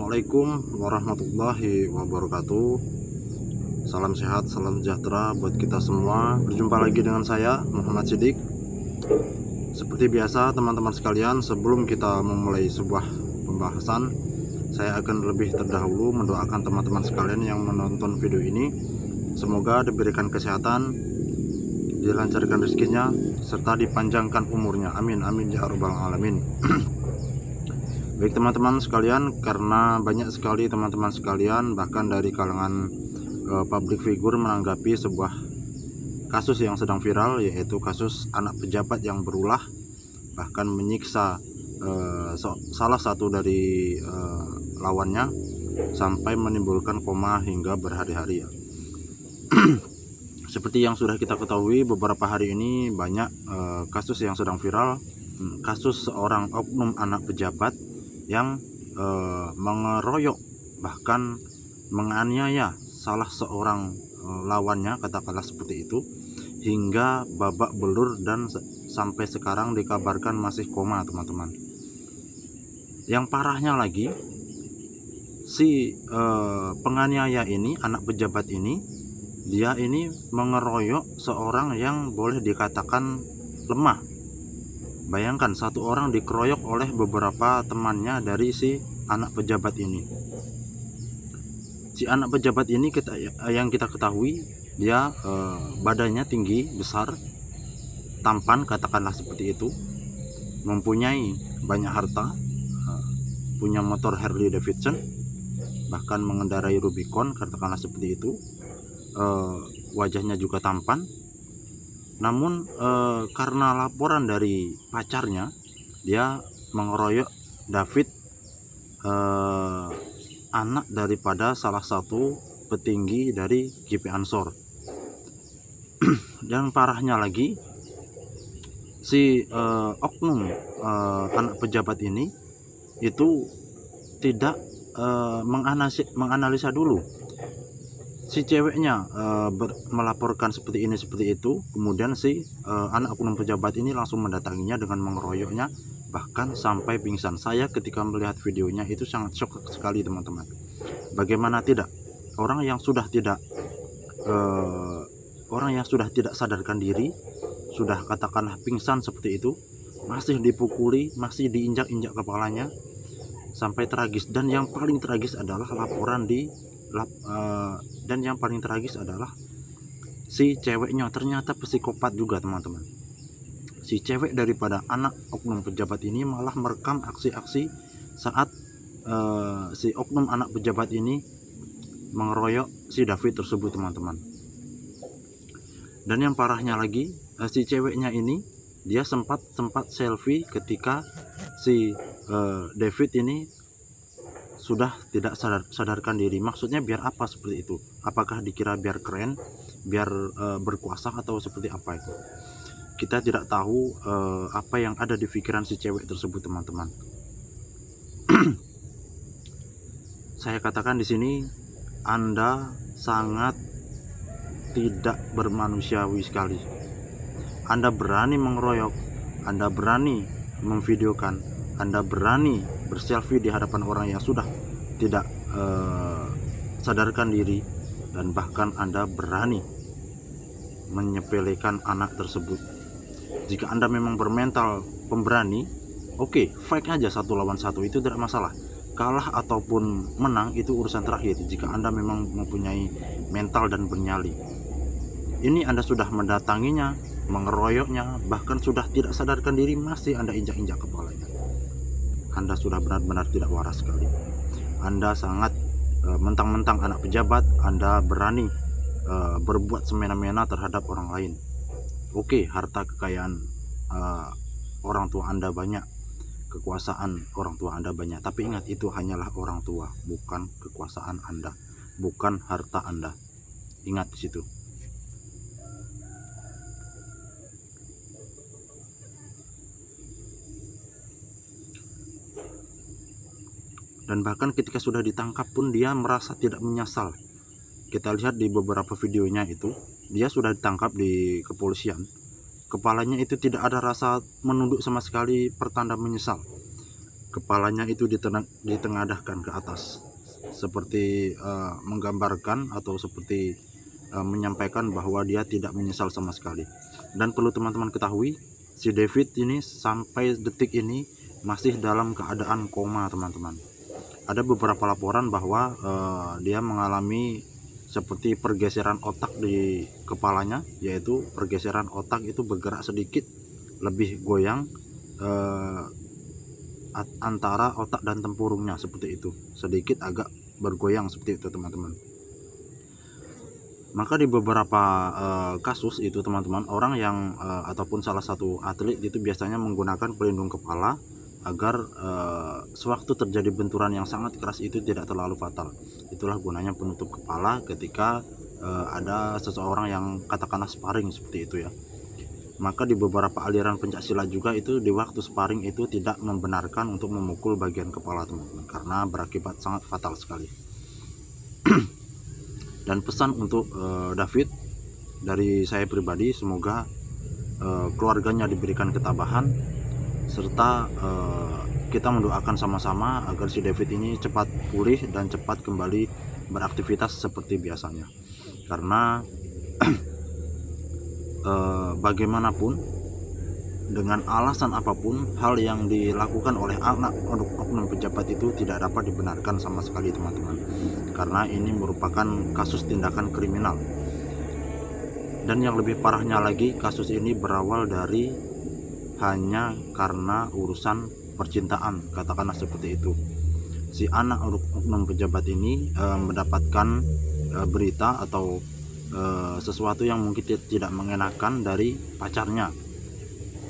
Assalamualaikum warahmatullahi wabarakatuh. Salam sehat, salam sejahtera buat kita semua. Berjumpa lagi dengan saya Muhammad Siddiq. Seperti biasa teman-teman sekalian, sebelum kita memulai sebuah pembahasan, saya akan lebih terdahulu mendoakan teman-teman sekalian yang menonton video ini. Semoga diberikan kesehatan, dilancarkan rezekinya, serta dipanjangkan umurnya. Amin amin ya rabbal alamin. Baik teman-teman sekalian, karena banyak sekali teman-teman sekalian bahkan dari kalangan public figure menanggapi sebuah kasus yang sedang viral, yaitu kasus anak pejabat yang berulah bahkan menyiksa salah satu dari lawannya sampai menimbulkan koma hingga berhari-hari ya. Seperti yang sudah kita ketahui, beberapa hari ini banyak kasus yang sedang viral, kasus seorang oknum anak pejabat yang mengeroyok bahkan menganiaya salah seorang lawannya, katakanlah seperti itu, hingga babak belur dan sampai sekarang dikabarkan masih koma teman-teman. Yang parahnya lagi, si penganiaya ini, anak pejabat ini, dia ini mengeroyok seorang yang boleh dikatakan lemah. Bayangkan, satu orang dikeroyok oleh beberapa temannya dari si anak pejabat ini. Si anak pejabat ini yang kita ketahui, dia badannya tinggi, besar, tampan, katakanlah seperti itu, mempunyai banyak harta, punya motor Harley Davidson, bahkan mengendarai Rubicon, katakanlah seperti itu. Wajahnya juga tampan. Namun karena laporan dari pacarnya, dia mengeroyok David, anak daripada salah satu petinggi dari GP Ansor. Dan parahnya lagi, si oknum anak pejabat ini itu tidak menganalisa dulu. Si ceweknya melaporkan seperti ini seperti itu, kemudian si anak oknum pejabat ini langsung mendatanginya dengan mengeroyoknya, bahkan sampai pingsan. Saya ketika melihat videonya itu sangat shock sekali teman-teman. Bagaimana tidak, orang yang sudah tidak sadarkan diri, sudah katakanlah pingsan seperti itu, masih dipukuli, masih diinjak-injak kepalanya sampai tragis. Dan yang paling tragis adalah si ceweknya ternyata psikopat juga teman-teman. Si cewek daripada anak oknum pejabat ini malah merekam aksi-aksi saat si oknum anak pejabat ini mengeroyok si David tersebut teman-teman. Dan yang parahnya lagi, si ceweknya ini dia sempat selfie ketika si David ini sudah tidak sadarkan diri. Maksudnya biar apa seperti itu? Apakah dikira biar keren, biar berkuasa, atau seperti apa itu? Kita tidak tahu apa yang ada di pikiran si cewek tersebut teman-teman. Saya katakan di sini, Anda sangat tidak bermanusiawi sekali. Anda berani mengeroyok, Anda berani memvideokan, Anda berani berselfie di hadapan orang yang sudah tidak sadarkan diri, dan bahkan Anda berani menyepelekan anak tersebut. Jika Anda memang bermental pemberani, oke, fight aja 1 lawan 1, itu tidak masalah. Kalah ataupun menang itu urusan terakhir, jika Anda memang mempunyai mental dan bernyali. Ini Anda sudah mendatanginya, mengeroyoknya, bahkan sudah tidak sadarkan diri, masih Anda injak-injak kepalanya. Anda sudah benar-benar tidak waras sekali. Anda sangat mentang-mentang anak pejabat, Anda berani berbuat semena-mena terhadap orang lain. Oke, harta kekayaan orang tua Anda banyak, kekuasaan orang tua Anda banyak, tapi ingat, itu hanyalah orang tua, bukan kekuasaan Anda, bukan harta Anda. Ingat di situ. Dan bahkan ketika sudah ditangkap pun dia merasa tidak menyesal. Kita lihat di beberapa videonya itu, dia sudah ditangkap di kepolisian, kepalanya itu tidak ada rasa menunduk sama sekali, pertanda menyesal. kepalanya itu ditengadahkan ke atas, seperti menggambarkan atau seperti menyampaikan bahwa dia tidak menyesal sama sekali. Dan perlu teman-teman ketahui, si David ini sampai detik ini masih dalam keadaan koma, teman-teman. Ada beberapa laporan bahwa dia mengalami seperti pergeseran otak di kepalanya, yaitu pergeseran otak itu bergerak sedikit lebih goyang antara otak dan tempurungnya, seperti itu, sedikit agak bergoyang seperti itu, teman-teman. Maka di beberapa kasus itu, teman-teman, orang yang ataupun salah satu atlet itu biasanya menggunakan pelindung kepala agar sewaktu terjadi benturan yang sangat keras itu tidak terlalu fatal. Itulah gunanya penutup kepala ketika ada seseorang yang katakanlah sparring seperti itu ya. Maka di beberapa aliran pencaksilat juga itu di waktu sparring itu tidak membenarkan untuk memukul bagian kepala, teman-teman, karena berakibat sangat fatal sekali. Dan pesan untuk David dari saya pribadi, semoga keluarganya diberikan ketabahan, serta kita mendoakan sama-sama agar si David ini cepat pulih dan cepat kembali beraktivitas seperti biasanya. Karena bagaimanapun, dengan alasan apapun, hal yang dilakukan oleh anak oknum pejabat itu tidak dapat dibenarkan sama sekali, teman-teman, karena ini merupakan kasus tindakan kriminal. Dan yang lebih parahnya lagi, kasus ini berawal dari hanya karena urusan percintaan, katakanlah seperti itu. Si anak oknum pejabat ini mendapatkan berita atau sesuatu yang mungkin tidak mengenakan dari pacarnya,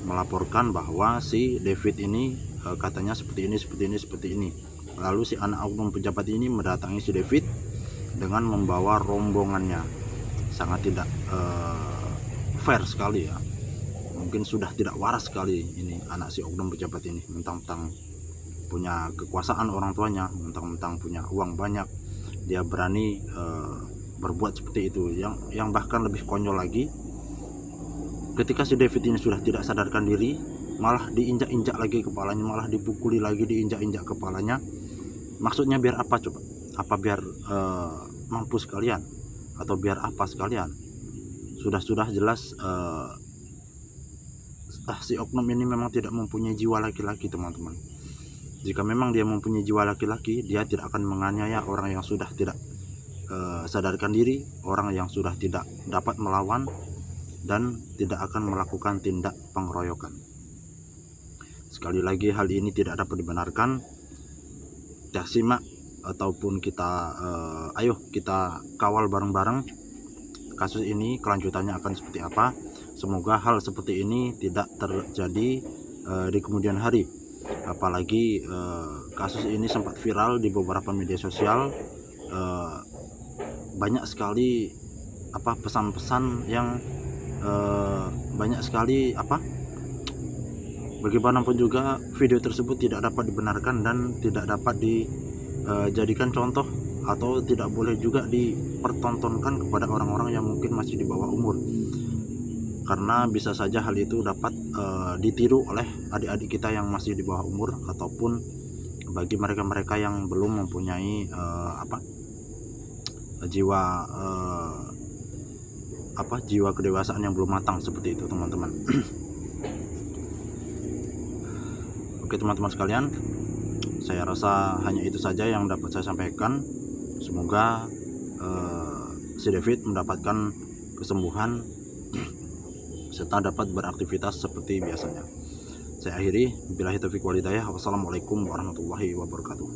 melaporkan bahwa si David ini katanya seperti ini. Lalu si anak oknum pejabat ini mendatangi si David dengan membawa rombongannya. Sangat tidak fair sekali ya. Mungkin sudah tidak waras sekali ini anak si oknum pejabat ini, mentang-mentang punya kekuasaan orang tuanya, mentang-mentang punya uang banyak, dia berani berbuat seperti itu. Yang bahkan lebih konyol lagi, ketika si David ini sudah tidak sadarkan diri, malah diinjak-injak lagi kepalanya, malah dipukuli lagi, diinjak-injak kepalanya. Maksudnya biar apa coba? Apa biar mampus kalian? Atau biar apa sekalian? Sudah jelas si oknum ini memang tidak mempunyai jiwa laki-laki, teman-teman. Jika memang dia mempunyai jiwa laki-laki, dia tidak akan menganiaya orang yang sudah tidak sadarkan diri, orang yang sudah tidak dapat melawan, dan tidak akan melakukan tindak pengeroyokan. Sekali lagi, hal ini tidak dapat dibenarkan. Kita simak ataupun ayo kita kawal bareng-bareng kasus ini, kelanjutannya akan seperti apa. Semoga hal seperti ini tidak terjadi di kemudian hari. Apalagi kasus ini sempat viral di beberapa media sosial. Banyak sekali pesan-pesan yang banyak sekali bagaimanapun juga video tersebut tidak dapat dibenarkan dan tidak dapat dijadikan contoh, atau tidak boleh juga dipertontonkan kepada orang-orang yang mungkin masih di bawah umur, karena bisa saja hal itu dapat ditiru oleh adik-adik kita yang masih di bawah umur, ataupun bagi mereka-mereka yang belum mempunyai jiwa kedewasaan yang belum matang seperti itu, teman-teman. Oke, teman-teman sekalian, saya rasa hanya itu saja yang dapat saya sampaikan. Semoga si David mendapatkan kesembuhan serta dapat beraktivitas seperti biasanya. Saya akhiri, billahi taufiq wal hidayah. Wassalamualaikum warahmatullahi wabarakatuh.